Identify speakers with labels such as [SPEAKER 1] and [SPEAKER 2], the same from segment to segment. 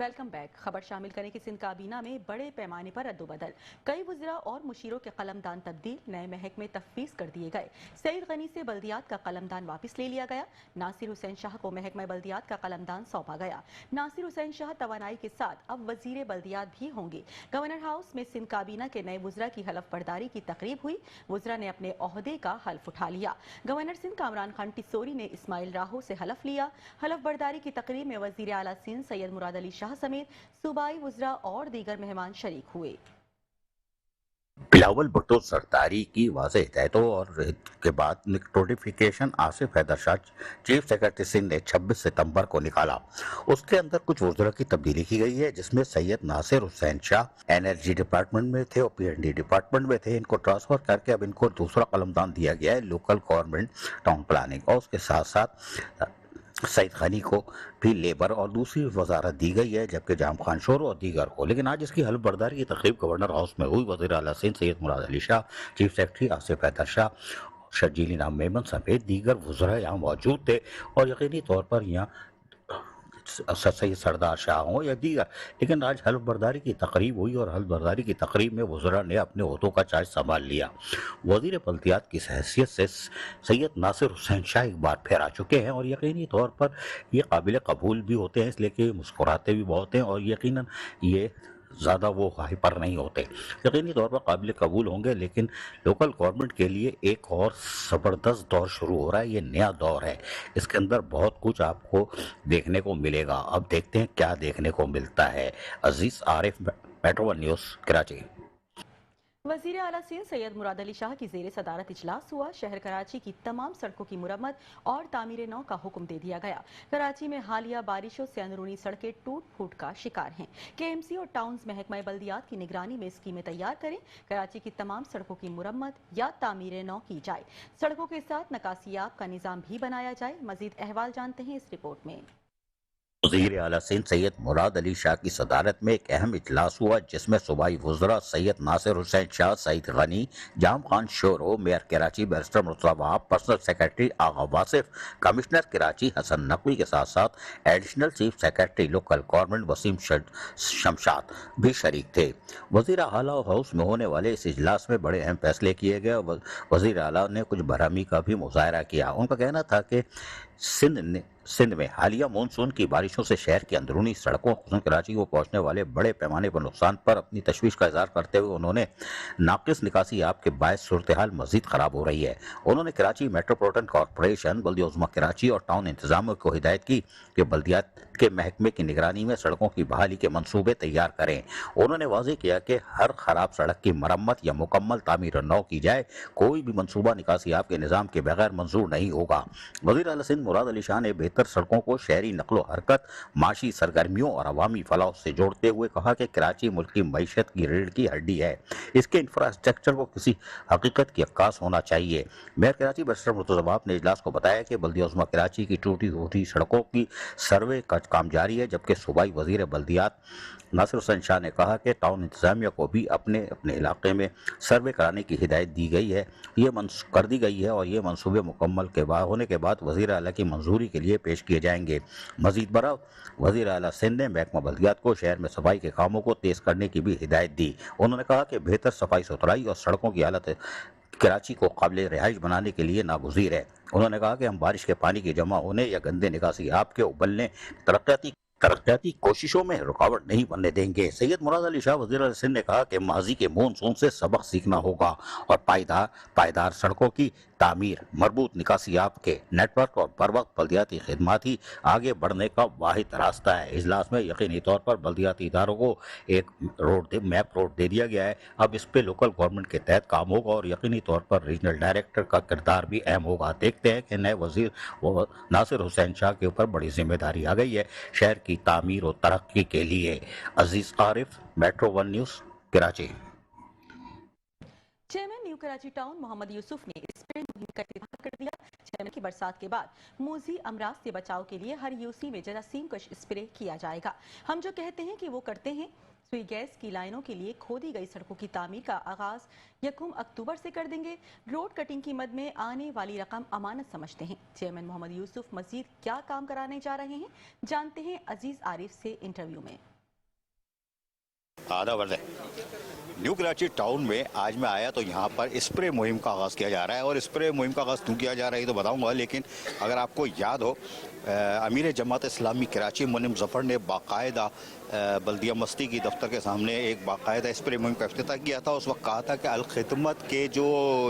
[SPEAKER 1] Welcome back. खबर शामिल करें कि सिंध काबीना में बड़े पैमाने पर अदोबदल, कई वज़रा और मुशीरों के कलमदान तब्दील, नए महकमे तफवीज़ कर दिए गए। सईद गनी से बल्दियात का कलमदान वापस ले लिया गया। नासिर हुसैन शाह को महकमा बल्दियात का कलमदान सौंपा गया। नासिर हुसैन शाह तवानाई के साथ अब वजीर बल्दियात भी होंगे। गवर्नर हाउस में सिंध काबीना के नए वज़रा की हलफ बर्दारी की तकरीब हुई। वज़रा ने अपने ओहदे का हल्फ उठा लिया। गवर्नर सिंध कामरान खान टिसोरी ने इस्माइल राहो से हलफ लिया। हलफ बर्दारी की तकरीब में वज़ीर आला सिंध सैयद मुराद अली शाह समेत सूबाई वज़रा और दीगर मेहमान शरीक हुए।
[SPEAKER 2] बिलावल भुट्टो सरदारी की वाज़ेह हिदायतों और के बाद notification Asif Haider Shah chief secretary Sindh ने 26 सितंबर को निकाला। उसके अंदर कुछ वज़रा की तब्दीली की गई है, जिसमें सैयद नासिर हुसैन शाह एनर्जी डिपार्टमेंट में थे और पीएनडी डिपार्टमेंट में थे। इनको ट्रांसफर करके अब इनको दूसरा कलमदान दिया गया है, लोकल गवर्नमेंट टाउन प्लानिंग। और उसके साथ साथ सईद गनी को भी लेबर और दूसरी वजारत दी गई है, जबकि जाम खान शोर और दीगर को। लेकिन आज इसकी हल्फ बर्दारी की तकरीब गवर्नर हाउस में हुई। वज़ीर आला सिंध सैयद मुराद अली शाह, चीफ सेक्रेटरी आसिफ हैदर शाह, शर्जील इनाम मेमन समेत दीगर वज़रा यहाँ मौजूद थे। और यकीनी तौर पर यहाँ सैयद सरदार शाह हों या दीगर, लेकिन आज हल्फ बर्दारी की तकरीब हुई और हल्फ बर्दारी की तकरीब में वज़रा ने अपने ओहदों का चार्ज संभाल लिया। वज़ीर बल्दियात की हैसियत से सैयद नासिर हुसैन शाह एक बार फिर आ चुके हैं और यकीनी तौर पर ये काबिल कबूल भी होते हैं, इसलिए कि मुस्कुराते भी बहुत हैं और यकीनन ये ज़्यादा वो हाइपर नहीं होते। यकीनी तौर पर काबिल कबूल होंगे, लेकिन लोकल गवर्नमेंट के लिए एक और ज़बरदस्त दौर शुरू हो रहा है। ये नया दौर है, इसके अंदर बहुत कुछ आपको देखने को मिलेगा। अब देखते हैं क्या देखने को मिलता है। Aziz Arif, Metro One News, Karachi.
[SPEAKER 1] वज़ीर आला सिंध सैयद मुराद अली शाह की ज़ेर सदारत इजलास हुआ। शहर कराची की तमाम सड़कों की मुरम्मत और तामीर नौ का हुक्म दे दिया गया। कराची में हालिया बारिशों से अंदरूनी सड़कें टूट फूट का शिकार हैं। केएमसी और टाउन्स महकमा बल्दियात की निगरानी में स्कीमें तैयार करें। कराची की तमाम सड़कों की मुरम्मत या तामीर नौ की जाए। सड़कों के साथ नकासियाब का निज़ाम भी बनाया जाए। मजीद अहवाल जानते हैं इस रिपोर्ट में।
[SPEAKER 2] वज़ीर आला सिंध सैयद मुराद अली शाह की सदारत में एक अहम इजलास हुआ, जिसमें सूबाई वज़रा Syed Nasir Hussain Shah, Saeed Ghani, Jam Khan Shoro, mayor Karachi barrister Murtaza Wahab, personal secretary Agha Wasif, commissioner Karachi Hasan Naqvi के साथ साथ additional chief secretary local government Waseem Shamshad भी शरीक थे। वज़ीर आला हाउस में होने वाले इस इजलास में बड़े अहम फैसले किए गए। वज़ीर आला ने कुछ बरहमी का भी मुज़ाहरा किया। उनका कहना था कि सिंध में हालिया मानसून की बारिशों से शहर की अंदरूनी सड़कों खुसूसन कराची को पहुंचने वाले बड़े पैमाने पर नुकसान पर अपनी तशवीश का इजहार करते हुए उन्होंने नाकिस निकासी आब के बायस सूरत हाल मजीद खराब हो रही है। उन्होंने कराची मेट्रोपॉलिटन कॉरपोरेशन, बल्दिया उज़्मा कराची और टाउन इंतजामिया को हिदायत की कि बल्दियात के महकमे की निगरानी में सड़कों की बहाली के मनसूबे तैयार करें। उन्होंने वाज़ेह किया कि हर खराब सड़क की मरम्मत या मुकम्मल तामीर नौ की जाए। कोई भी मनसूबा निकासी आब के निज़ाम के बगैर मंजूर नहीं होगा। वज़ीर आला सिंध मुराद अली शाह ने बेहतर सड़कों को शहरी नकलो हरकत, माशी सरगर्मियों और अवामी फलाह से जोड़ते हुए कहा कि कराची मुल्क की मईशत की रीढ़ की हड्डी है। इसके इंफ्रास्ट्रक्चर को किसी हकीकत की अक्कास होना चाहिए। मेयर कराची बैरिस्टर मुर्तज़ा वहाब ने इजलास को बताया कि बल्दिया उज़्मा कराची की टूटी फूटी सड़कों की सर्वे का काम जारी है, जबकि सूबाई वज़ीर बल्दियात नासिर हुसैन शाह ने कहा कि टाउन इंतजामिया को भी अपने अपने इलाके में सर्वे कराने की हिदायत दी गई है, ये कर दी गई है और ये मनसूबे मुकम्मल के बाद होने के बाद वज़ीर आला की मंजूरी के लिए पेश किए जाएंगे। मजीद बरा वज़ीर आला सिंध ने महकमा बल्दियात को शहर में सफाई के कामों को तेज़ करने की भी हिदायत दी। उन्होंने कहा कि बेहतर सफाई सुथराई और सड़कों की हालत कराची को काबिल रिहाइश बनाने के लिए नागुज़ीर है। उन्होंने कहा कि हम बारिश के पानी के जमा होने या गंदे निकासी आब के उबलने तरक्याती कोशिशों में रुकावट नहीं बनने देंगे। सैयद मुराद अली शाह वज़ीर आला सिंध ने कहा कि माजी के मानसून से सबक सीखना होगा और पायदार सड़कों की तामीर, मरबूत निकासी आब के नेटवर्क और बर वक्त बल्दियाती खिदमात ही आगे बढ़ने का वाहिद रास्ता है। इजलास में यकीनी तौर पर बल्दियाती इदारों को एक मैप रोड दे दिया गया है। अब इस पे लोकल गवर्नमेंट के तहत काम होगा और यकीनी तौर पर रीजनल डायरेक्टर का किरदार भी अहम होगा। देखते हैं कि नए वज़ीर नासिर हुसैन शाह के ऊपर बड़ी जिम्मेदारी आ गई है शहर की तामीर और तरक्की के लिए। Aziz Arif, Metro One News, Karachi.
[SPEAKER 1] Chairman new Karachi town Mohammad Yusuf ने स्प्रे मुहिम का इत्तेफाक कर दिया। चेयरमैन की बरसात के बाद मूजी अमराज से बचाव के लिए हर यूसी में जरासीम कश स्प्रे किया जाएगा। हम जो कहते हैं कि वो करते हैं। सुई गैस की लाइनों के लिए खोदी गई सड़कों की तामीर का आगाज 1 अक्टूबर से कर देंगे। रोड कटिंग की मद में आने वाली रकम अमानत समझते हैं। चेयरमैन मोहम्मद यूसुफ मजीद क्या काम कराने जा रहे हैं, जानते हैं अजीज आरिफ से इंटरव्यू में।
[SPEAKER 2] आधा वर्ष है। न्यू कराची टाउन में आज मैं आया तो यहाँ पर स्प्रे मुहिम का आगाज़ किया जा रहा है, और स्प्रे मुहिम का आगाज़ क्यों किया जा रहा है ये तो बताऊँगा, लेकिन अगर आपको याद हो अमीर जमात इस्लामी कराची मुनीम ज़फ़र ने बाकायदा बल्दिया मस्ती की दफ्तर के सामने एक बाकायदा स्प्रे मुहिम का इफ्तिताह किया था। उस वक्त कहा था कि अल-खिदमत के जो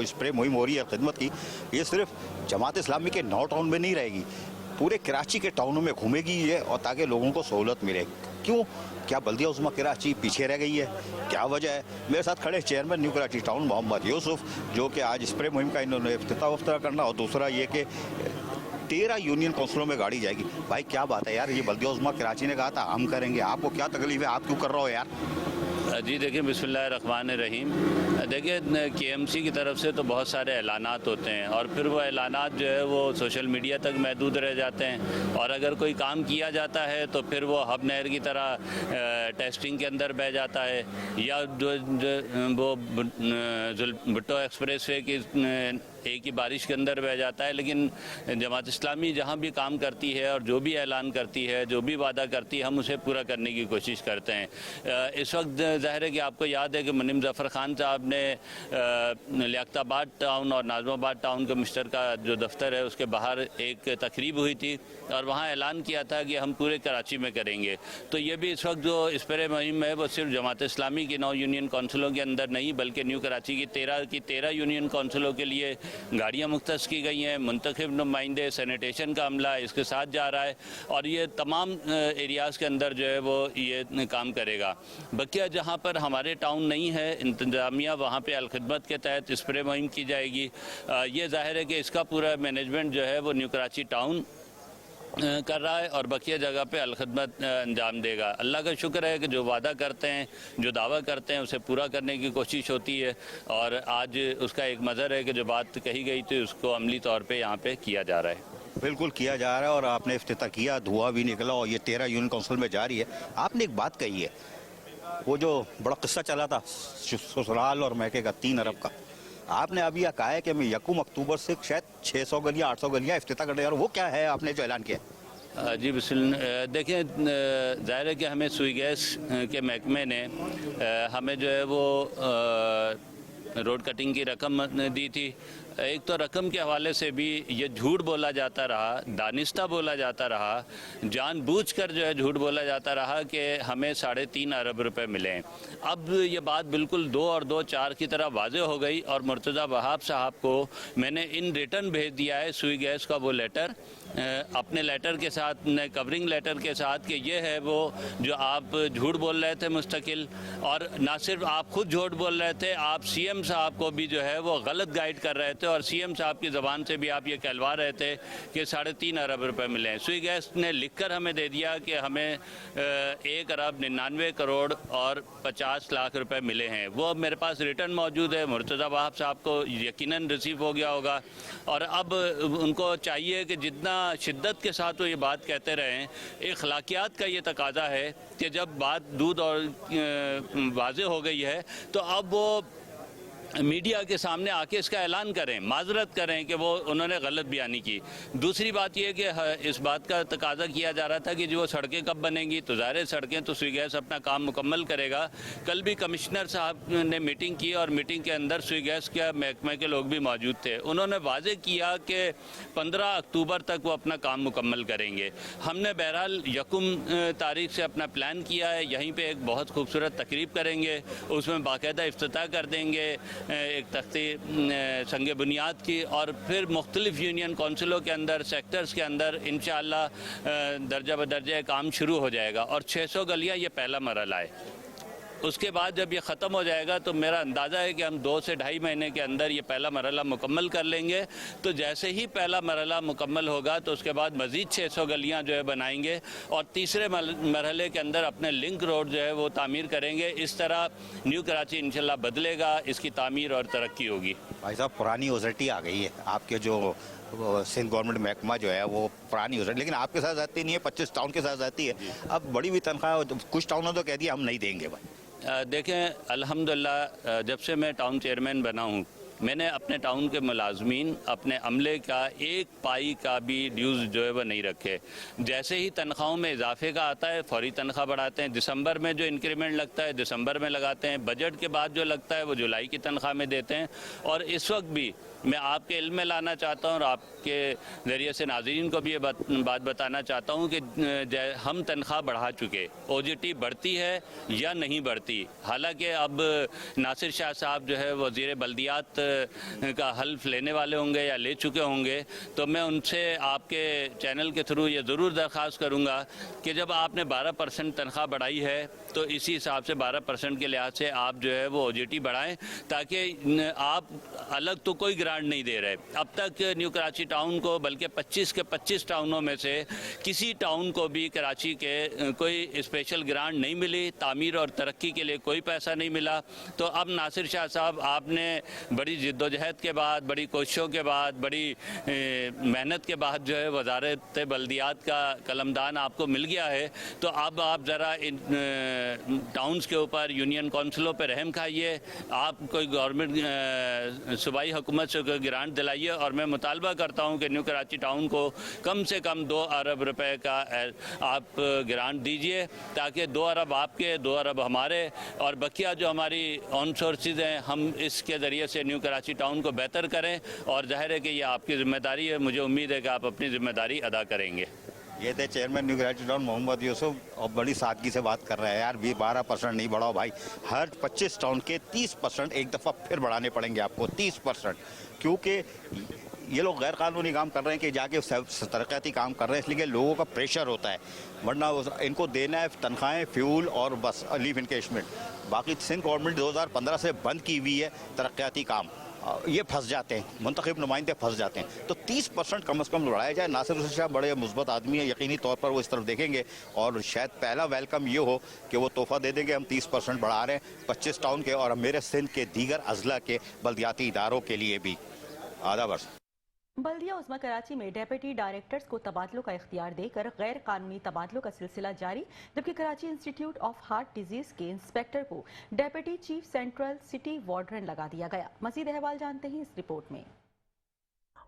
[SPEAKER 2] स्प्रे मुहिम हो रही है खिदमत की, ये सिर्फ जमात इस्लामी के 9 टाउन में नहीं रहेगी, पूरे कराची के टाउनों में घूमेगी ये, और ताकि लोगों को सहूलत मिले। क्यों, क्या बल्दिया उज़्मा कराची पीछे रह गई है, क्या वजह है? मेरे साथ खड़े chairman new Karachi town Mohammad Yousuf, जो कि आज स्प्रे मुहिम का इन्होंने इफ्तिताह करना, और दूसरा ये कि 13 यूनियन काउंसिलों में गाड़ी जाएगी। भाई क्या बात है यार, ये बल्दिया उज़्मा कराची ने कहा था हम करेंगे, आपको क्या तकलीफ है, आप क्यों कर रहे हो यार?
[SPEAKER 3] जी देखिए, बिस्मिल्लाहिर्रहमानिर्रहीम। देखिए KMC की तरफ से तो बहुत सारे ऐलानात होते हैं, और फिर वो ऐलानात जो है वो सोशल मीडिया तक महदूद रह जाते हैं, और अगर कोई काम किया जाता है तो फिर वो हब नहर की तरह टेस्टिंग के अंदर बह जाता है, या वो भुट्टो एक्सप्रेस वे की एक ही बारिश के अंदर बह जाता है। लेकिन जमात इस्लामी जहाँ भी काम करती है और जो भी ऐलान करती है, जो भी वादा करती है, हम उसे पूरा करने की कोशिश करते हैं। इस वक्त ज़ाहिर है कि आपको याद है कि मुनीम ज़फ़र खान साहब ने लियाकताबाद टाउन और नाज़माबाद टाउन कमिश्नर का जो दफ्तर है उसके बाहर एक तकरीब हुई थी, और वहाँ ऐलान किया था कि हम पूरे कराची में करेंगे। तो ये भी इस वक्त जो स्प्रे मुहिम है वो सिर्फ जमात इस्लामी की 9 यूनियन काउंसिलों के अंदर नहीं, बल्कि न्यू कराची की 13 यूनियन काउंसिलों के लिए गाड़ियाँ मुख्तस की गई हैं। मुंतखब नुमाइंदे, सैनिटेशन का अमला इसके साथ जा रहा है, और ये तमाम एरियाज़ के अंदर जो है वो ये काम करेगा। बकिया जहाँ पर हमारे टाउन नहीं है इंतजामिया, वहाँ पे अल-खिदमत के तहत स्प्रे मुहिम की जाएगी। ये ज़ाहिर है कि इसका पूरा मैनेजमेंट जो है वो न्यू कराची टाउन कर रहा है, और बकिया जगह पे अल-खिदमत अंजाम देगा। अल्लाह का शुक्र है कि जो वादा करते हैं, जो दावा करते हैं, उसे पूरा करने की कोशिश होती है, और आज उसका एक मज़हर है कि जो बात कही गई थी उसको अमली तौर पे यहाँ पे किया जा रहा है।
[SPEAKER 2] बिल्कुल किया जा रहा है, और आपने इफ्तिताह किया, धुआं भी निकला, और ये 13 यूनियन काउंसिल में जारी है। आपने एक बात कही है, वो जो बड़ा किस्सा चला था ससुराल और मैके का 3 अरब का, आपने अभी यह कहा है कि मैं 1 अक्टूबर से शायद 600 गलियाँ 800 गलियाँ इफ्तिताह कर रहे हैं, और वो क्या है आपने जो ऐलान किया?
[SPEAKER 3] जी देखिए, ज़ाहिर है कि हमें सुई गैस के महकमे ने हमें जो है वो रोड कटिंग की रकम दी थी। एक तो रकम के हवाले से भी ये झूठ बोला जाता रहा, दानिस्ता बोला जाता रहा, जानबूझकर जो है झूठ बोला जाता रहा कि हमें 3.5 अरब रुपए मिले। अब ये बात बिल्कुल 2 और 2 4 की तरह वाज़े हो गई, और मुर्तज़ा वहाब साहब को मैंने इन रिटर्न भेज दिया है सुई गैस का वो लेटर, अपने लेटर के साथ, कवरिंग लेटर के साथ, कि ये है वो जो आप झूठ बोल रहे थे मुस्तकिल, और ना सिर्फ आप खुद झूठ बोल रहे थे, आप CM साहब को भी जो है वो गलत गाइड कर रहे थे, और CM साहब की ज़बान से भी आप ये कहलवा रहे थे कि 3.5 अरब रुपए मिले हैं। सुई गैस ने लिखकर हमें दे दिया कि हमें 1 अरब 99 करोड़ और 50 लाख रुपए मिले हैं। वो मेरे पास रिटर्न मौजूद है, मुर्तज़ा वहाब साहब को यकीनन रिसीव हो गया होगा, और अब उनको चाहिए कि जितना शिद्दत के साथ वो ये बात कहते रहें, अखलाकियात का ये तकाजा है कि जब बात दूध और वाज़े हो गई है तो अब वो मीडिया के सामने आके इसका ऐलान करें, माजरत करें कि वो उन्होंने गलत बयानी की। दूसरी बात यह कि इस बात का तकाजा किया जा रहा था कि जो वो सड़कें कब बनेंगी, तो ज़ाहिर सड़कें तो सुई गैस अपना काम मुकम्मल करेगा। कल भी कमिश्नर साहब ने मीटिंग की, और मीटिंग के अंदर सुई गैस के महकमे के लोग भी मौजूद थे। उन्होंने वाज़े किया कि 15 अक्टूबर तक वो अपना काम मुकम्मल करेंगे। हमने बहरहाल 1 तारीख से अपना प्लान किया है, यहीं पर एक बहुत खूबसूरत तकरीब करेंगे, उसमें बाकायदा इफ्तिताह कर देंगे एक तख्ती संग बुनियाद की, और फिर मुख्तलिफ यूनियन काउंसिलों के अंदर, सेक्टर्स के अंदर इंशाअल्लाह दर्जा बदर्जा काम शुरू हो जाएगा। और 600 गलियाँ ये पहला मरहला है। उसके बाद जब ये ख़त्म हो जाएगा तो मेरा अंदाज़ा है कि हम 2 से 2.5 महीने के अंदर ये पहला मरहला मुकम्मल कर लेंगे। तो जैसे ही पहला मरहला मुकम्मल होगा तो उसके बाद मज़ीद 600 गलियाँ जो है बनाएंगे, और तीसरे मरहले के अंदर अपने लिंक रोड जो है वो तामीर करेंगे। इस तरह न्यू कराची इंशाल्लाह बदलेगा, इसकी तामीर और तरक्की होगी।
[SPEAKER 2] भाई साहब, पुरानी ऑथोरिटी आ गई है, आपके जो सिंध गवर्नमेंट महकमा जो है वो पुरानी ऑथोरिटी, लेकिन आपके साथ जाती नहीं है, 25 टाउन के साथ जाती है। अब बड़ी भी तनख्वाह, कुछ टाउनों तो कह दिया हम नहीं देंगे। भाई
[SPEAKER 3] देखें, अल्हम्दुलिल्लाह जब से मैं टाउन चेयरमैन बना हूँ میں نے اپنے ٹاؤن کے ملازمین اپنے عملے کا ایک پائی کا بھی ڈیوز جو ہے وہ نہیں رکھے. جیسے ہی تنخواہوں میں اضافے کا آتا ہے فوری تنخواہ بڑھاتے ہیں. دسمبر میں جو انکریمنٹ لگتا ہے دسمبر میں لگاتے ہیں. بجٹ کے بعد جو لگتا ہے وہ جولائی کی تنخواہ میں دیتے ہیں. اور اس وقت بھی میں آپ کے علم میں لانا چاہتا ہوں اور آپ کے ذریعے سے ناظرین کو بھی یہ بات بتانا چاہتا ہوں کہ ہم تنخواہ بڑھا چکے. او جی ٹی بڑھتی ہے یا نہیں بڑھتی. حالانکہ اب ناصر شاہ صاحب جو ہے وزیر بلدیات کا حلف لینے والے ہوں گے یا لے چکے ہوں گے, تو میں ان سے آپ کے چینل کے تھرو یہ ضرور درخواست کروں گا کہ جب آپ نے 12% تنخواہ بڑھائی ہے تو اسی حساب سے 12% کے لحاظ سے آپ جو ہے وہ او جی ٹی بڑھائیں, تاکہ آپ الگ تو کوئی گرانٹ نہیں دے رہے. اب تک نیو کراچی ٹاؤن کو بلکہ 25 کے 25 ٹاؤنوں میں سے کسی ٹاؤن کو بھی کراچی کے کوئی اسپیشل گرانٹ نہیں ملی, تعمیر اور ترقی کے لیے کوئی پیسہ نہیں ملا. تو اب ناصر شاہ صاحب آپ نے بڑی جد و جہد کے بعد, بڑی کوششوں کے بعد, بڑی محنت کے بعد جو ہے وزارت بلدیات کا قلمدان آپ کو مل گیا ہے, تو اب آپ ذرا ان ٹاؤنز کے اوپر یونین کونسلوں پہ رحم کھائیے. آپ کوئی گورنمنٹ صوبائی حکومت سے کوئی گرانٹ دلائیے, اور میں مطالبہ کرتا ہوں کہ نیو کراچی ٹاؤن کو کم سے کم 2 ارب روپے کا آپ گرانٹ دیجئے, تاکہ 2 ارب آپ کے 2 ارب ہمارے, اور بقیہ جو ہماری آن سورسز ہیں ہم اس کے ذریعے سے نیو کراچی ٹاؤن کو بہتر کریں. اور ظاہر ہے کہ یہ آپ کی ذمہ داری ہے, مجھے امید ہے کہ آپ اپنی ذمہ داری ادا کریں گے.
[SPEAKER 4] یہ تھے چیئرمین نیو کراچی ٹاؤن محمد یوسف, اور بڑی سادگی سے بات کر رہے ہیں. یار 12% نہیں بڑھاؤ بھائی, ہر 25 ٹاؤن کے 30% ایک دفعہ پھر بڑھانے پڑیں گے آپ کو, 30%, کیونکہ یہ لوگ غیر قانونی کام کر رہے ہیں کہ جا کے ترقیاتی کام کر رہے ہیں, اس لیے لوگوں کا پریشر ہوتا ہے. ورنہ ان کو دینا ہے تنخواہیں, فیول اور بس لیو انکیشمنٹ. باقی سندھ گورنمنٹ 2015 سے بند کی ہوئی ہے ترقیاتی کام, یہ پھنس جاتے ہیں, منتخب نمائندے پھنس جاتے ہیں. تو 30% کم از کم بڑھایا جائے. ناصر حسین شاہ بڑے مثبت آدمی ہیں, یقینی طور پر وہ اس طرف دیکھیں گے, اور شاید پہلا ویلکم یہ ہو کہ وہ تحفہ دے دیں گے. ہم 30% بڑھا رہے ہیں 25 ٹاؤن کے اور میرے سندھ کے دیگر اضلاع کے بلدیاتی اداروں کے لیے بھی. آدھا برس
[SPEAKER 1] بلدیہ عظمی کراچی میں ڈیپٹی ڈائریکٹرز کو تبادلوں کا اختیار دے کر غیر قانونی تبادلوں کا سلسلہ جاری, جبکہ Karachi institute of heart disease کے انسپیکٹر کو deputy chief central city warden لگا دیا گیا. مزید احوال جانتے ہیں اس رپورٹ میں.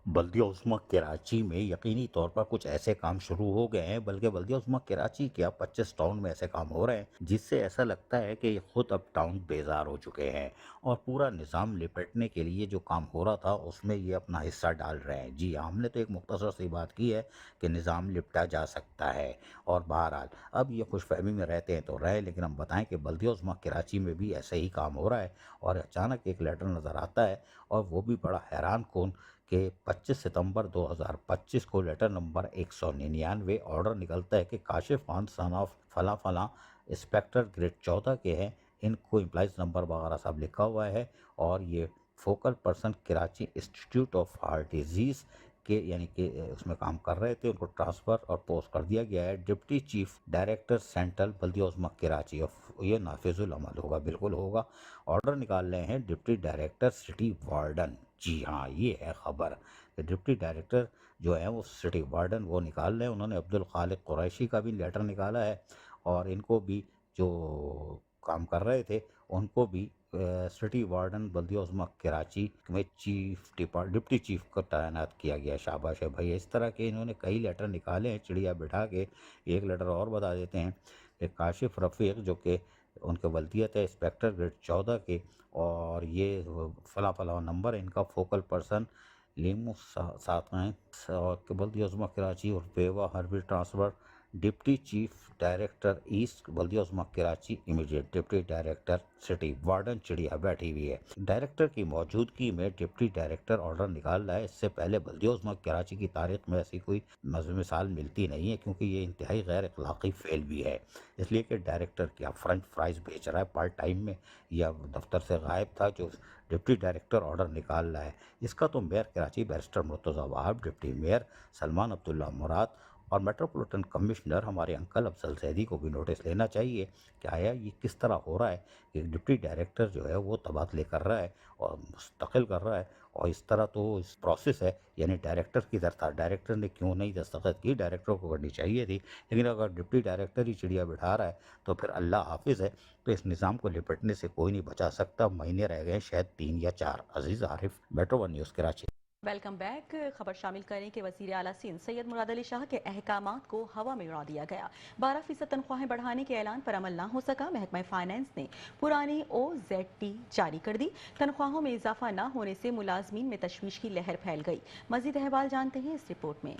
[SPEAKER 2] بلدیہ عظمی کراچی میں یقینی طور پر کچھ ایسے کام شروع ہو گئے ہیں, بلکہ بلدیہ عظمی کراچی کے اب 25 ٹاؤن میں ایسے کام ہو رہے ہیں جس سے ایسا لگتا ہے کہ یہ خود اب ٹاؤن بیزار ہو چکے ہیں, اور پورا نظام لپٹنے کے لیے جو کام ہو رہا تھا اس میں یہ اپنا حصہ ڈال رہے ہیں. جی ہم نے تو ایک مختصر سی بات کی ہے کہ نظام لپٹا جا سکتا ہے, اور بہرحال اب یہ خوش فہمی میں رہتے ہیں تو رہے, لیکن ہم بتائیں کہ بلدیہ عظمی کراچی میں بھی ایسے ہی کام ہو رہا ہے. اور اچانک ایک لیٹر نظر آتا ہے, اور وہ بھی بڑا حیران کن کہ 25 ستمبر 2025 کو لیٹر نمبر 199 آرڈر نکلتا ہے کہ کاشف خان سن آف فلاں فلاں انسپیکٹر گریڈ 14 کے ہیں, ان کو امپلائز نمبر وغیرہ سب لکھا ہوا ہے, اور یہ focal person Karachi institute of heart disease کے یعنی کہ اس میں کام کر رہے تھے, ان کو ٹرانسفر اور پوسٹ کر دیا گیا ہے ڈپٹی چیف ڈائریکٹر سینٹرل بلدیہ عظمی کراچی. یہ نافذ العمل ہوگا, بالکل ہوگا. آرڈر نکال رہے ہیں ڈپٹی ڈائریکٹر سٹی وارڈن. جی ہاں, یہ ہے خبر کہ ڈپٹی ڈائریکٹر جو ہے وہ سٹی وارڈن وہ نکال رہے ہیں. انہوں نے عبدالخالق قریشی کا بھی لیٹر نکالا ہے, اور ان کو بھی جو کام کر رہے تھے ان کو بھی سٹی وارڈن بلدیہ عظمی کراچی میں ڈپٹی چیف کو تعینات کیا گیا. شاباش ہے بھائی. اس طرح کے انہوں نے کئی لیٹر نکالے ہیں چڑیا بٹھا کے. ایک لیٹر اور بتا دیتے ہیں کہ کاشف رفیق جو کہ ان کے ولدیت ہے انسپیکٹر گریڈ 14 کے, اور یہ فلاں فلاں نمبر ان کا فوکل پرسن لیمو ساتھائیں بلدیہ عظمی کراچی اور بیوہ ہربی transfer deputy chief director east بلدیہ عظمی Karachi immediate deputy director city warden چڑیا بیٹھی ہوئی ہے. ڈائریکٹر کی موجودگی میں ڈپٹی ڈائریکٹر آرڈر نکال رہا ہے. اس سے پہلے بلدیہ عظمی کراچی کی تاریخ میں ایسی کوئی مثال ملتی نہیں ہے, کیونکہ یہ انتہائی غیر اخلاقی فعل بھی ہے. اس لیے کہ ڈائریکٹر کیا فرنچ فرائز بیچ رہا ہے پارٹ ٹائم میں, یا دفتر سے غائب تھا جو ڈپٹی ڈائریکٹر آرڈر نکال رہا ہے. اس کا تو میئر کراچی بیرسٹر مرتضیٰ وہاب, ڈپٹی میئر سلمان عبداللہ مراد اور میٹروپولیٹن کمشنر ہمارے انکل افضل زیدی کو بھی نوٹس لینا چاہیے کہ آیا یہ کس طرح ہو رہا ہے کہ ڈپٹی ڈائریکٹر جو ہے وہ تبادلے کر رہا ہے اور مستقل کر رہا ہے، اور اس طرح تو اس پروسیس ہے، یعنی ڈائریکٹر کی طرف ڈائریکٹر نے کیوں نہیں دستخط کی، ڈائریکٹر کو کرنی چاہیے تھی، لیکن اگر ڈپٹی ڈائریکٹر ہی چڑیا بٹھا رہا ہے تو پھر اللہ حافظ ہے، تو اس نظام کو لپٹنے سے کوئی نہیں بچا سکتا۔ مہینے رہ گئے شاید 3 یا 4۔ Aziz Arif, Metro One News Karachi.
[SPEAKER 1] Welcome back. خبر شامل کریں کہ وزیر اعلیٰ سندھ سید مراد علی شاہ کے احکامات کو ہوا میں اڑا دیا گیا۔ 12% تنخواہیں بڑھانے کے اعلان پر عمل نہ ہو سکا۔ محکمہ فائنانس نے پرانی OZT جاری کر دی۔ تنخواہوں میں اضافہ نہ ہونے سے ملازمین میں تشویش کی لہر پھیل گئی۔ مزید احوال جانتے ہیں اس رپورٹ میں۔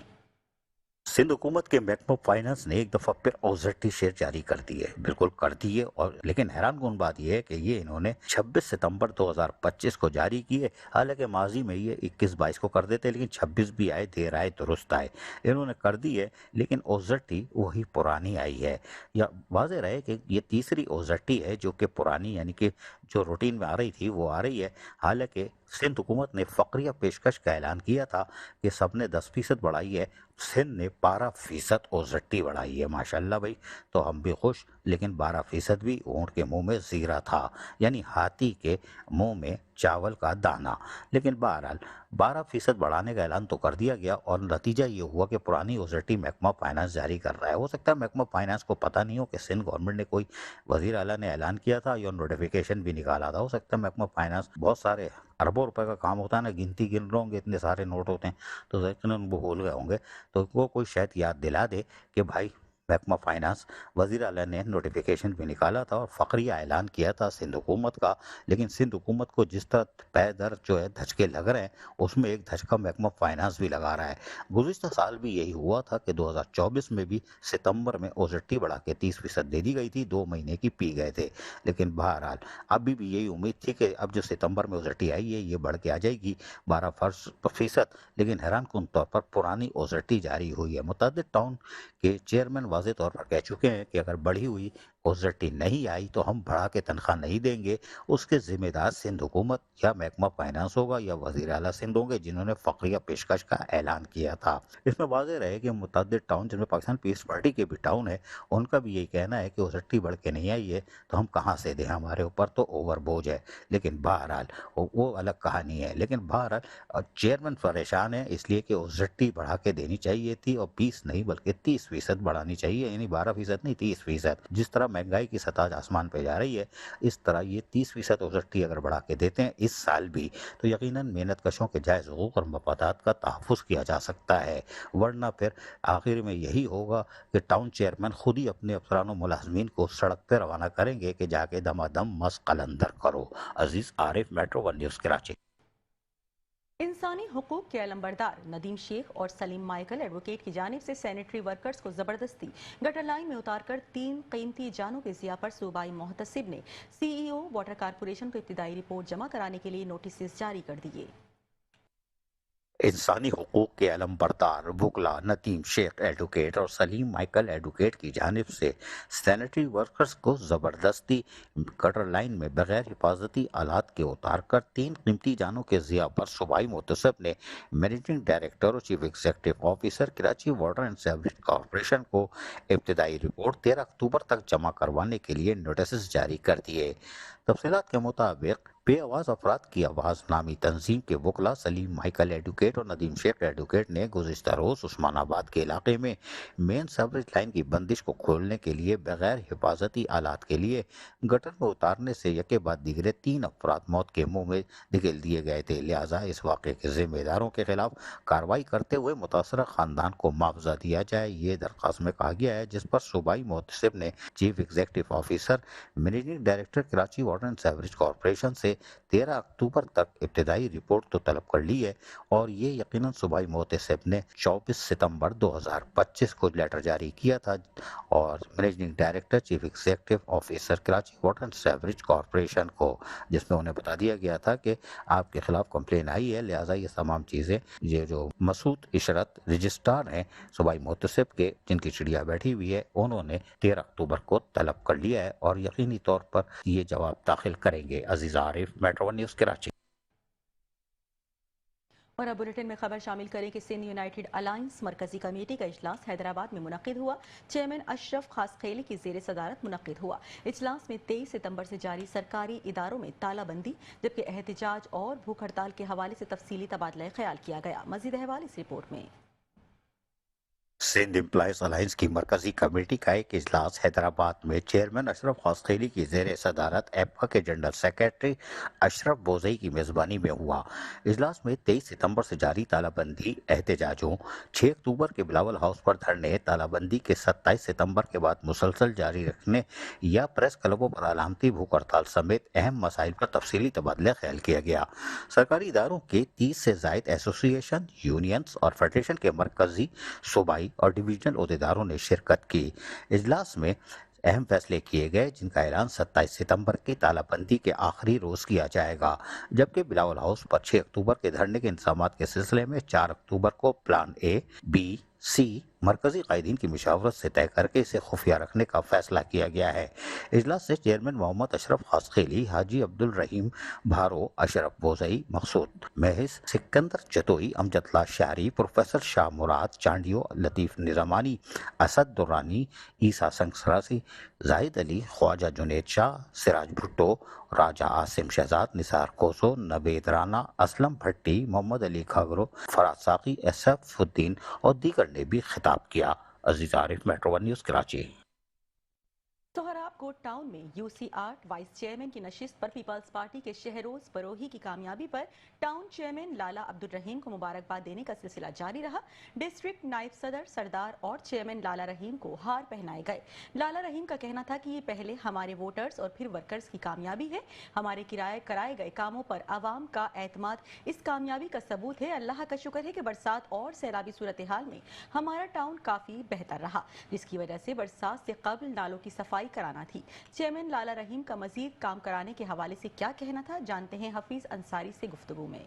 [SPEAKER 2] سندھ حکومت کے محکمہ فائنانس نے ایک دفعہ پھر OZT شیئر جاری کر دیے، بالکل کر دیے، اور لیکن حیران کن بات یہ ہے کہ یہ انہوں نے 26 ستمبر 2025 کو جاری کیے، حالانکہ ماضی میں یہ 21-22 کو کر دیتے، لیکن 26 بھی آئے، دیر آئے درست آئے، انہوں نے کر دی ہے، لیکن OZT وہی پرانی آئی ہے۔ یا واضح رہے کہ یہ تیسری OZT ہے جو کہ پرانی، یعنی کہ جو روٹین میں آ رہی تھی وہ آ رہی ہے، حالانکہ سندھ حکومت نے فقریہ پیشکش کا اعلان کیا تھا کہ سب نے 10% بڑھائی ہے، سندھ نے 12% OZT بڑھائی ہے۔ ماشاءاللہ بھائی، تو ہم بھی خوش، لیکن 12% بھی اونٹ کے منہ میں زیرہ تھا، یعنی ہاتھی کے منہ میں چاول کا دانہ۔ لیکن بہرحال 12% بڑھانے کا اعلان تو کر دیا گیا، اور نتیجہ یہ ہوا کہ پرانی OZT محکمہ فائنانس جاری کر رہا ہے۔ ہو سکتا ہے محکمہ فائنانس کو پتہ نہیں ہو کہ سندھ گورنمنٹ نے کوئی وزیر اعلیٰ نے اعلان کیا تھا یا نوٹیفیکیشن بھی نکالا تھا۔ ہو سکتا ہے محکمہ فائنانس بہت سارے اربوں روپے کا کام ہوتا ہے نا، گنتی گن رہے ہوں گے، اتنے سارے نوٹ ہوتے ہیں، تو یقیناً وہ بھول گئے ہوں گے، تو وہ کوئی شاید یاد دلا دے کہ بھائی محکمہ فائنانس وزیر اعلیٰ نے نوٹیفیکیشن بھی نکالا تھا اور فقریہ اعلان کیا تھا سندھ حکومت کا، لیکن سندھ حکومت کو جس طرح پے در جو ہے دھچکے لگ رہے ہیں، اس میں ایک دھچکا محکمہ فائنانس بھی لگا رہا ہے۔ گزشتہ سال بھی یہی ہوا تھا کہ 2024 میں بھی ستمبر میں OZT بڑھا کے 30% دے دی گئی تھی، 2 مہینے کی پی گئے تھے، لیکن بہرحال ابھی بھی یہی امید تھی کہ اب جو ستمبر میں OZT آئی ہے یہ بڑھ کے آ جائے گی 12%، لیکن حیران کن طور پر پرانی OZT جاری ہوئی ہے۔ متعدد ٹاؤن کے چیئرمین واضح طور پر کہہ چکے ہیں کہ اگر بڑھی ہوئی OZT نہیں آئی تو ہم بڑھا کے تنخواہ نہیں دیں گے، اس کے ذمہ دار سندھ حکومت یا محکمہ فائنانس ہوگا یا وزیر اعلیٰ سندھ ہوں گے جنہوں نے فقریہ پیشکش کا اعلان کیا تھا۔ اس میں واضح رہے کہ متعدد ٹاؤن جن میں پاکستان پیپلز پارٹی کے بھی ٹاؤن ہے، ان کا بھی یہی کہنا ہے کہ OZT بڑھ کے نہیں آئی ہے تو ہم کہاں سے دیں، ہمارے اوپر تو اوور بوجھ ہے، لیکن بہرحال وہ الگ کہانی ہے۔ لیکن بہرحال چیئرمین پریشان ہے اس لیے کہ OZT بڑھا کے دینی چاہیے تھی، اور 20 نہیں بلکہ 30% بڑھانی چاہیے، یعنی 12% نہیں 30%۔ جس طرح مہنگائی کی سطح آسمان پہ جا رہی ہے، اس طرح یہ 30% OZT اگر بڑھا کے دیتے ہیں اس سال بھی، تو یقیناً محنت کشوں کے جائز حقوق اور مفادات کا تحفظ کیا جا سکتا ہے، ورنہ پھر آخر میں یہی ہوگا کہ ٹاؤن چیئرمین خود ہی اپنے افسران و ملازمین کو سڑک پہ روانہ کریں گے کہ جا کے دما دم مس قلندر کرو۔ عزیز Arif, Metro One News Karachi.
[SPEAKER 1] انسانی حقوق کے علمبردار ندیم شیخ اور سلیم مائیکل ایڈوکیٹ کی جانب سے سینیٹری ورکرز کو زبردستی گٹر لائن میں اتار کر 3 قیمتی جانوں کے ضیاع پر صوبائی محتسب نے CEO واٹر کارپوریشن کو ابتدائی رپورٹ جمع کرانے کے لیے نوٹسز جاری کر دیے۔
[SPEAKER 2] انسانی حقوق کے علم بردار وکلا ندیم شیخ ایڈوکیٹ اور سلیم مائیکل ایڈوکیٹ کی جانب سے سینیٹری ورکرز کو زبردستی گٹر لائن میں بغیر حفاظتی آلات کے اتار کر 3 قیمتی جانوں کے ضیاع پر صوبائی محتسب نے مینیجنگ ڈائریکٹر اور chief executive officer Karachi water and sewerage corporation کو ابتدائی رپورٹ 13 اکتوبر تک جمع کروانے کے لیے نوٹسز جاری کر دیے۔ تفصیلات کے مطابق بے آواز افراد کی آواز نامی تنظیم کے وکلا سلیم مائیکل ایڈوکیٹ اور ندیم شیخ ایڈوکیٹ نے گزشتہ روز عثمان آباد کے علاقے میں مین سیوریج لائن کی بندش کو کھولنے کے لیے بغیر حفاظتی آلات کے لیے گٹر میں اتارنے سے یکے بعد دیگرے 3 افراد موت کے منہ میں دھکیل دیے گئے تھے، لہٰذا اس واقعے کے ذمہ داروں کے خلاف کارروائی کرتے ہوئے متاثرہ خاندان کو معاوضہ دیا جائے، یہ درخواست میں کہا گیا ہے، جس پر صوبائی محتسب نے chief executive officer managing director Karachi water and sewerage corporation سے 13 اکتوبر تک ابتدائی رپورٹ تو طلب کر لی ہے، اور یہ یقیناً صوبائی محتسب نے 24 ستمبر 2025 کو لیٹر جاری کیا تھا، اور managing director chief executive officer Karachi water and sewerage corporation کو، جس میں انہیں بتا دیا گیا تھا کہ آپ کے خلاف کمپلین آئی ہے، لہٰذا یہ تمام چیزیں یہ جو مسعود عشرت رجسٹرار ہیں صوبائی محتسب کے جن کی چڑیا بیٹھی ہوئی ہے، انہوں نے 13 اکتوبر کو طلب کر لیا ہے اور یقینی طور پر یہ جواب داخل کریں گے۔ عزیز Arif, Metro One News Karachi.
[SPEAKER 1] और अब बुलेटिन में खबर शामिल करें कि सिंध यूनाइटेड अलायंस मरकजी कमेटी का इजलास हैदराबाद में मुनक्किद हुआ। चेयरमैन अशरफ खासखेली की ज़ेर सदारत मुनक्किद हुआ। इजलास में 23 सितंबर से जारी सरकारी इदारों में तालाबंदी जबकि एहतजाज और भूख हड़ताल के हवाले से तफसीली तबादला ख्याल किया गया। मजीद अहवाल इस रिपोर्ट में।
[SPEAKER 2] सिंध एम्प्लॉयज अलायंस की मरकजी कमेटी का एक इजलास हैदराबाद में चेयरमैन अशरफ खासखेली की जेर सदारत एप्पा के जनरल सेक्रेटरी अशरफ बोजई की मेज़बानी में हुआ। इजलास में 23 सितंबर से जारी तालाबंदी, एहतजाजों, 6 अक्टूबर के बिलावल हाउस पर धरने, तालाबंदी के 27 सितंबर के बाद मुसलसल जारी रखने या प्रेस क्लबों पर अलामती भूख हड़ताल समेत अहम मसाइल पर तफसीली तबादला ख्याल किया गया। सरकारी इदारों के 30 से ज़ायद एसोसिएशन, यूनियंस और फेडरेशन के मरकजी, सूबाई और डिवीजनल अहदेदारों ने शिरकत की। इजलास में अहम फैसले किए गए जिनका ऐलान 27 सितंबर की तालाबंदी के आखिरी रोज किया जाएगा, जबकि बिलावल हाउस पर 6 अक्टूबर के धरने के इंतजामात के सिलसिले में 4 अक्टूबर को प्लान ए, बी, सी मरकजी कायदीन की मुशावरत से तय करके इसे खुफिया रखने का फैसला किया गया है। इजलास से चेयरमैन मोहम्मद अशरफ खासखेली, हाजी अब्दुल रहीम भारो, अशरफ बोजई, मकसूद महज, सिकंदर चतोई, अमजद शारी, प्रोफेसर शाह मुराद, चांडियो, लतीफ़ निज़ामानी, असद दुरानी, ईसा संगसरासी, जाहिद अली, ख्वाजा जुनेद शाह, सिराज भुट्टो, राजा आसिम शहजाद, निसार कोसो, नवेद राना, असलम भट्टी, मोहम्मद अली खगरो, फराज साकी, असफुद्दीन और दीगर ने भी खिताब किया। Aziz Arif, Metro One News, Karachi.
[SPEAKER 1] Sohrabkot town में UC8 वाइस चेयरमैन की नशिस्त पर पीपल्स पार्टी के शहरोज बरोही की कामयाबी पर टाउन चेयरमैन लाला अब्दुल रहीम को मुबारकबाद देने का सिलसिला जारी रहा। डिस्ट्रिक्ट नायब सदर सरदार और चेयरमैन लाला रहीम को हार पहनाए गए। लाला रहीम का कहना था कि ये पहले हमारे वोटर्स और फिर वर्कर्स की कामयाबी है। हमारे कराए गए कामों पर आवाम का एतमाद इस कामयाबी का सबूत है। अल्लाह का शुक्र है कि बरसात और सैलाबी सूरत हाल में हमारा टाउन काफ़ी बेहतर रहा, जिसकी वजह से बरसात से कबल नालों की सफाई कराना थी। चेयरमैन लाला रहीम का मजीद काम कराने के हवाले से क्या कहना था, जानते हैं हफीज अंसारी से गुफ्तगू में।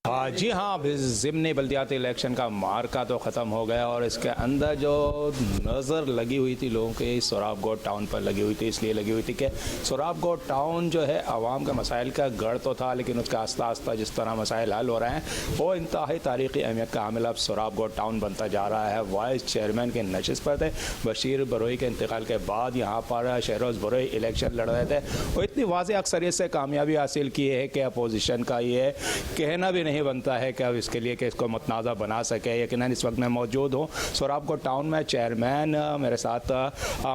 [SPEAKER 5] जी हाँ, ज़िमनी बल्दियाती इलेक्शन का मार्का तो ख़त्म हो गया और इसके अंदर जो नज़र लगी हुई थी लोगों की सोहराबकोट टाउन पर लगी हुई थी, इसलिए लगी हुई थी कि सोहराबकोट टाउन जो है आवाम का मसाइल का गढ़ तो था, लेकिन उसका आस्ता आस्ता जिस तरह मसाइल हल हो रहे हैं वो इंतहाई तारीख़ी अहमियत का हामिल अब सोहराबकोट टाउन बनता जा रहा है। वाइस चेयरमैन के नशिस्त पर थे। बशीर बरोही के इंतकाल के बाद यहाँ पर शहरोज़ बरोही इलेक्शन लड़ रहे थे और इतनी वाज़ेह अक्सरियत से कामयाबी हासिल की है कि अपोजिशन का ये कहना भी नहीं बनता है कि अब इसके लिए कि इसको मुतनाज़ा बना सके। यकीनन इस वक्त मैं मौजूद हूँ सोहराबकोट टाउन में। चेयरमैन मेरे साथ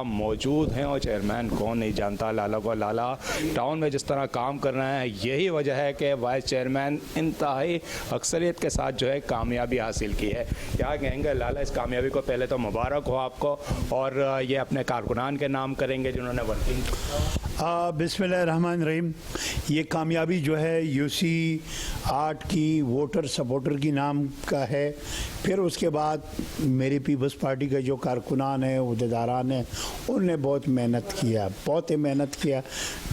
[SPEAKER 5] मौजूद हैं और चेयरमैन कौन नहीं जानता लाला को। लाला टाउन में जिस तरह काम कर रहे हैं यही वजह है कि वाइस चेयरमैन इंतहाई अक्सरियत के साथ जो है कामयाबी हासिल की है। क्या कहेंगे लाला इस कामयाबी को? पहले तो मुबारक हो आपको, और ये अपने कारकुनान के नाम करेंगे जिन्होंने वर्किंग।
[SPEAKER 6] बिस्मिल्लाहिर्रहमानिर्रहीम। ये कामयाबी जो है UC8 की वोटर सपोर्टर की नाम का है। फिर उसके बाद मेरी पीपल्स पार्टी के जो कारकुनान हैं, उहदेदारान हैं, उनने बहुत मेहनत किया,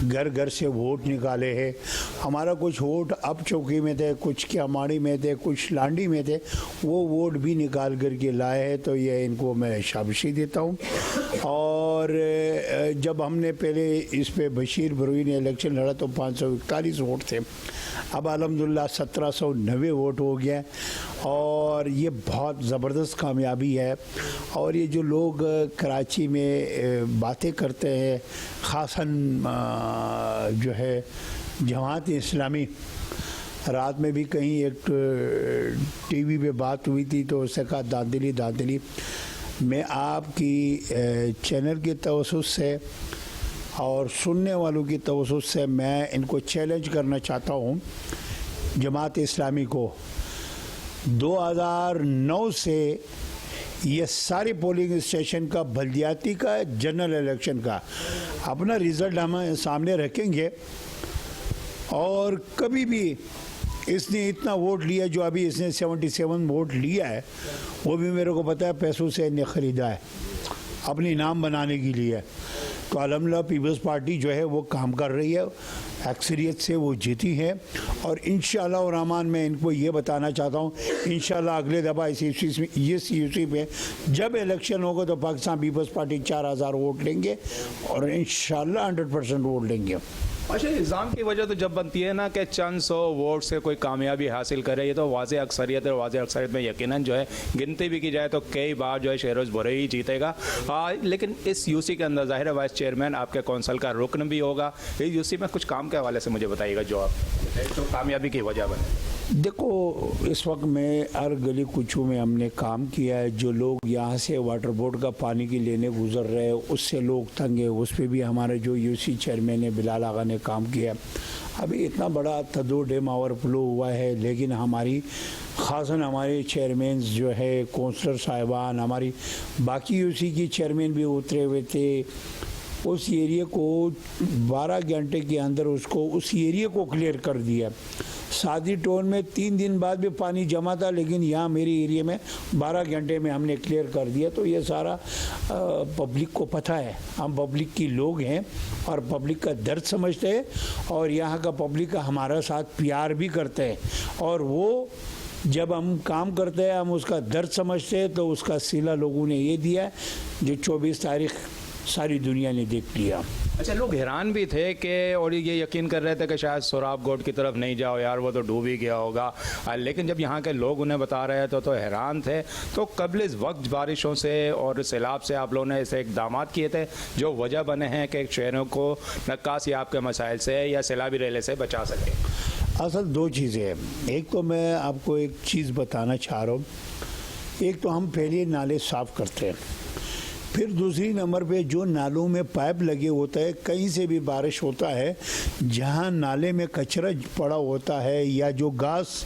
[SPEAKER 6] घर घर से वोट निकाले हैं। हमारा कुछ वोट अब चौकी में थे, कुछ क्यामाड़ी में थे, कुछ लांडी में थे, वो वोट भी निकाल करके लाए हैं, तो ये इनको मैं शाबाशी देता हूँ। और जब हमने पहले इस पे बशीर बरोही ने इलेक्शन लड़ा तो 541 वोट थे, अब अल्हम्दुलिल्लाह 1790 वोट हो गया और ये बहुत ज़बरदस्त कामयाबी है। और ये जो लोग कराची में बातें करते हैं, ख़ासन जो है जमात इस्लामी, रात में भी कहीं एक TV पे बात हुई थी तो उससे कहा दादली मैं आपकी चैनल के तवस्सुस से और सुनने वालों की तवस्सुस से मैं इनको चैलेंज करना चाहता हूँ, जमात इस्लामी को। 2009 से ये सारे पोलिंग स्टेशन का, बल्दियाती का, जनरल इलेक्शन का अपना रिज़ल्ट हम सामने रखेंगे और कभी भी इसने इतना वोट लिया जो अभी इसने 77 वोट लिया है, वो भी मेरे को पता है पैसों से इन्हें ख़रीदा है अपनी नाम बनाने के लिए। तो अल्हम्दुलिल्लाह पीपल्स पार्टी जो है वो काम कर रही है, अक्सरियत से वो जीती है। और इंशाअल्लाह रहमान मैं इनको ये बताना चाहता हूँ, इंशाअल्लाह अगले दफ़ा इस UC पे जब इलेक्शन होगा तो पाकिस्तान पीपल्स पार्टी 4000 वोट लेंगे और इंशाअल्लाह 100% वोट लेंगे।
[SPEAKER 5] अच्छा, इल्ज़ाम की वजह तो जब बनती है ना कि चंद सौ वोट से कोई कामयाबी हासिल करे, ये तो वाज़े अक्सरियत है, वाज़े अक्सरियत में यकीनन जो है गिनती भी की जाए तो कई बार जो है शेरोज़ बुरे ही जीतेगा। लेकिन इस यूसी के अंदर ज़ाहिर है वाइस चेयरमैन आपके कौंसल का रुकन भी होगा। इस यूसी में कुछ काम के हवाले से मुझे बताइएगा जो आप तो कामयाबी की वजह बने।
[SPEAKER 6] देखो, इस वक्त में हर गली कुचों में हमने काम किया है। जो लोग यहाँ से वाटर बोर्ड का पानी की लेने गुजर रहे हैं उससे लोग तंग है, उस पर भी हमारे जो यूसी चेयरमैन है बिलाल आगा ने काम किया। अभी इतना बड़ा तदो डैम ओवरफ्लो हुआ है, लेकिन हमारी ख़ासन हमारे चेयरमैन जो है कौंसलर साहिबान, हमारी बाकी यूसी की चेयरमैन भी उतरे हुए थे। उस एरिया को 12 घंटे के अंदर उसको उस एरिया को क्लियर कर दिया। सादी टोन में 3 दिन बाद भी पानी जमा था, लेकिन यहाँ मेरे एरिया में 12 घंटे में हमने क्लियर कर दिया। तो ये सारा पब्लिक को पता है, हम पब्लिक की लोग हैं और पब्लिक का दर्द समझते हैं और यहाँ का पब्लिक का हमारा साथ प्यार भी करते हैं। और वो जब हम काम करते हैं हम उसका दर्द समझते हैं, तो उसका सिला लोगों ने ये दिया जो 24 तारीख सारी दुनिया ने देख लिया।
[SPEAKER 5] अच्छा, लोग हैरान भी थे कि और ये यकीन कर रहे थे कि शायद सोराब गोट की तरफ नहीं जाओ यार, वो तो डूब ही गया होगा। लेकिन जब यहाँ के लोग उन्हें बता रहे थे तो हैरान थे। तो कबल इस वक्त बारिशों से और सैलाब से आप लोगों ने ऐसे इकदाम किए थे जो वजह बने हैं कि शहरों को नक्कासी आपके मसाइल से या सैलाबी रेले से बचा सके।
[SPEAKER 6] असल 2 चीज़ें हैं। एक तो मैं आपको एक चीज़ बताना चाह रहा हूँ, एक तो हम पहले नाले साफ़ करते हैं, फिर दूसरी नंबर पे जो नालों में पाइप लगे होता है, कहीं से भी बारिश होता है जहाँ नाले में कचरा पड़ा होता है या जो घास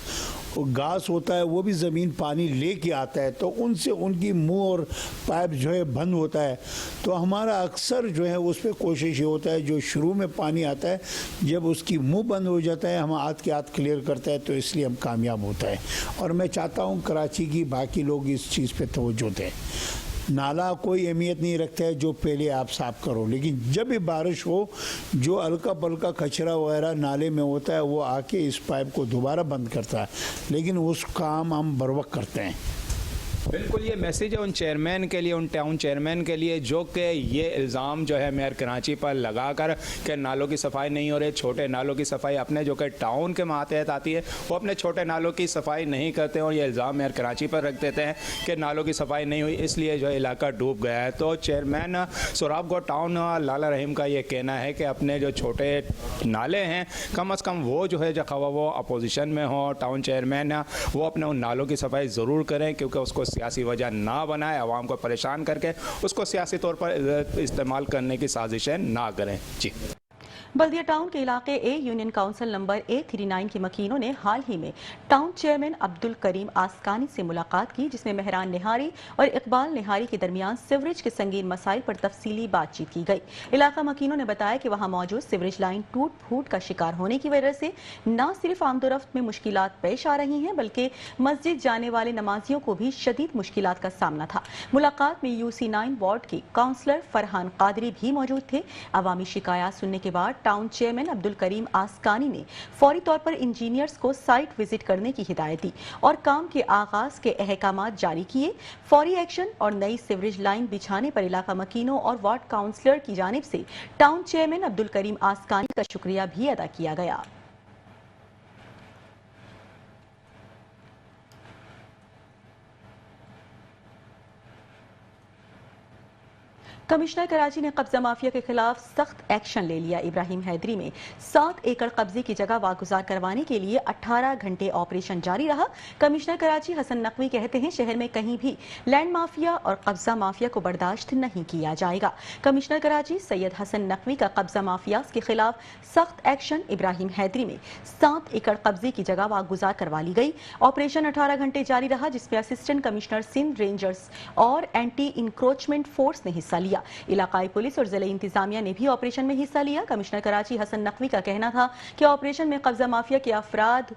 [SPEAKER 6] होता है वो भी ज़मीन पानी लेके आता है, तो उनसे उनकी मुंह और पाइप जो है बंद होता है। तो हमारा अक्सर जो है उस पर कोशिश ये होता है, जो शुरू में पानी आता है जब उसकी मुंह बंद हो जाता है हम हाथ के हाथ क्लियर करते हैं, तो इसलिए हम कामयाब होता है। और मैं चाहता हूँ कराची की बाकी लोग इस चीज़ पे तवज्जो दें। नाला कोई अहमियत नहीं रखता है जो पहले आप साफ़ करो, लेकिन जब भी बारिश हो जो हल्का पल्का कचरा वगैरह नाले में होता है वो आके इस पाइप को दोबारा बंद करता है, लेकिन उस काम हम बर वक्त करते हैं।
[SPEAKER 5] बिल्कुल, ये मैसेज है उन चेयरमैन के लिए, उन टाउन चेयरमैन के लिए जो कि ये इल्ज़ाम जो है मेयर कराची पर लगा कर कि नालों की सफाई नहीं हो रही, छोटे नालों की सफाई अपने जो कि टाउन के मातहत आती है वो अपने छोटे नालों की सफाई नहीं करते और ये इल्ज़ाम मेयर कराची पर रख देते हैं कि नालों की सफाई नहीं हुई इसलिए जो इलाका डूब गया है। तो चेयरमैन सोराब गोट टाउन लाला रहीम का ये कहना है कि अपने जो छोटे नाले हैं कम अज़ कम वो जो है जब वो अपोजिशन में हो, टाउन चेयरमैन वो अपने उन नालों की सफाई ज़रूर करें, क्योंकि उसको सियासी वजह ना बनाए, आवाम को परेशान करके उसको सियासी तौर पर इस्तेमाल करने की साजिशें ना करें। जी।
[SPEAKER 1] बल्दिया टाउन के इलाके A union council number A39 के मकीनों ने हाल ही में टाउन चेयरमैन अब्दुल करीम आसकानी से मुलाकात की, जिसमें मेहरान निहारी और इकबाल निहारी के दरमियान सीवरेज के संगीन मसाइल पर तफसीली बातचीत की गई। इलाका मकीनों ने बताया कि वहां मौजूद सीवरेज लाइन टूट फूट का शिकार होने की वजह से न सिर्फ आमदोरफ्त में मुश्किलात पेश आ रही हैं, बल्कि मस्जिद जाने वाले नमाजियों को भी शदीद मुश्किलात का सामना था। मुलाकात में UC9 वार्ड के काउंसलर फरहान कादरी भी मौजूद थे। अवामी शिकायत सुनने के बाद टाउन चेयरमैन अब्दुल करीम आसकानी ने फौरी तौर पर इंजीनियर्स को साइट विजिट करने की हिदायत दी और काम के आगाज के अहकामात जारी किए। फौरी एक्शन और नई सीवरेज लाइन बिछाने पर इलाका मकीनों और वार्ड काउंसलर की जानिब से टाउन चेयरमैन अब्दुल करीम आसकानी का शुक्रिया भी अदा किया गया। कमिश्नर कराची ने कब्जा माफिया के खिलाफ सख्त एक्शन ले लिया। इब्राहिम हैदरी में 7 एकड़ कब्जे की जगह वागुजार करवाने के लिए 18 घंटे ऑपरेशन जारी रहा। कमिश्नर कराची हसन नकवी कहते हैं शहर में कहीं भी लैंड माफिया और कब्जा माफिया को बर्दाश्त नहीं किया जाएगा। कमिश्नर कराची सैयद हसन नकवी का कब्जा माफिया के खिलाफ सख्त एक्शन। इब्राहिम हैदरी में 7 एकड़ कब्जे की जगह वागुजार करवा ली गई। ऑपरेशन 18 घंटे जारी रहा, जिसमें असिस्टेंट कमिश्नर सिंध रेंजर्स और एंटी इंक्रोचमेंट फोर्स ने हिस्सा लिया। इलाकाई पुलिस और जिला इंतजामिया ने भी ऑपरेशन में हिस्सा लिया। कमिश्नर कराची हसन नकवी का कहना था कि ऑपरेशन में कब्जा माफिया के अफराद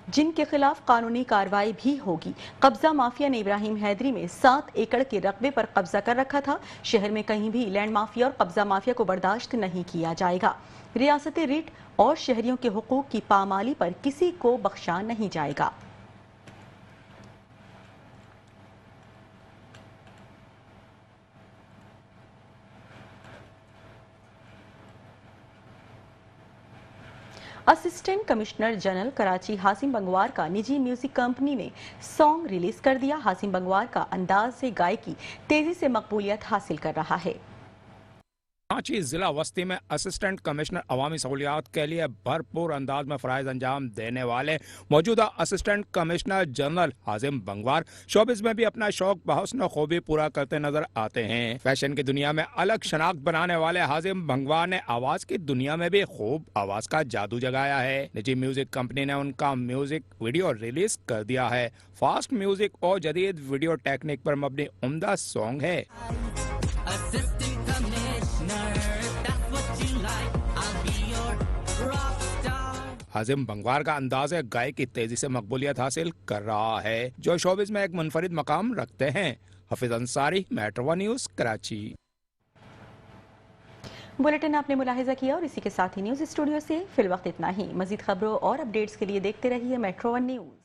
[SPEAKER 1] जिनके खिलाफ कानूनी कार्रवाई भी होगी। कब्जा माफिया ने इब्राहिम हैदरी में 7 एकड़ के रकबे पर कब्जा कर रखा था। शहर में कहीं भी लैंड माफिया और कब्जा माफिया को बर्दाश्त नहीं किया जाएगा। रियासती रिट और शहरियों के हुकूक की पामाली पर किसी को बख्शा नहीं जाएगा। Assistant commissioner general Karachi Hashim Bangwar का निजी म्यूजिक कंपनी ने सॉन्ग रिलीज कर दिया। हासिम बंगवार का अंदाज से गायकी तेजी से मकबूलियत हासिल कर रहा है।
[SPEAKER 5] कराची जिला वस्ती में असिस्टेंट कमिश्नर अवामी सहूलियात के लिए भरपूर अंदाज में फ़राइज़ अंजाम देने वाले मौजूदा assistant commissioner general Hashim Bangwar showbiz में भी अपना शौक बहुस्न खूबी पूरा करते नजर आते हैं। फैशन की दुनिया में अलग शनाख्त बनाने वाले हासिम बंगवार ने आवाज की दुनिया में भी खूब आवाज का जादू जगाया है। निजी म्यूजिक कंपनी ने उनका म्यूजिक वीडियो रिलीज कर दिया है। फास्ट म्यूजिक और जदीद वीडियो टेक्निक पर मबनी उम्दा सॉन्ग है। हासिम बंगवार का अंदाज गायकी तेजी से मकबूलियत हासिल कर रहा है, जो शोबिस में एक मुनफरिद मकाम रखते हैं। Hafeez Ansari, metro one news, Karachi.
[SPEAKER 1] Bulletin आपने मुलाहिजा किया और इसी के साथ ही न्यूज स्टूडियो से फिलवक्त इतना ही। मजीद खबरों और अपडेट्स के लिए देखते रहिए मेट्रो वन न्यूज।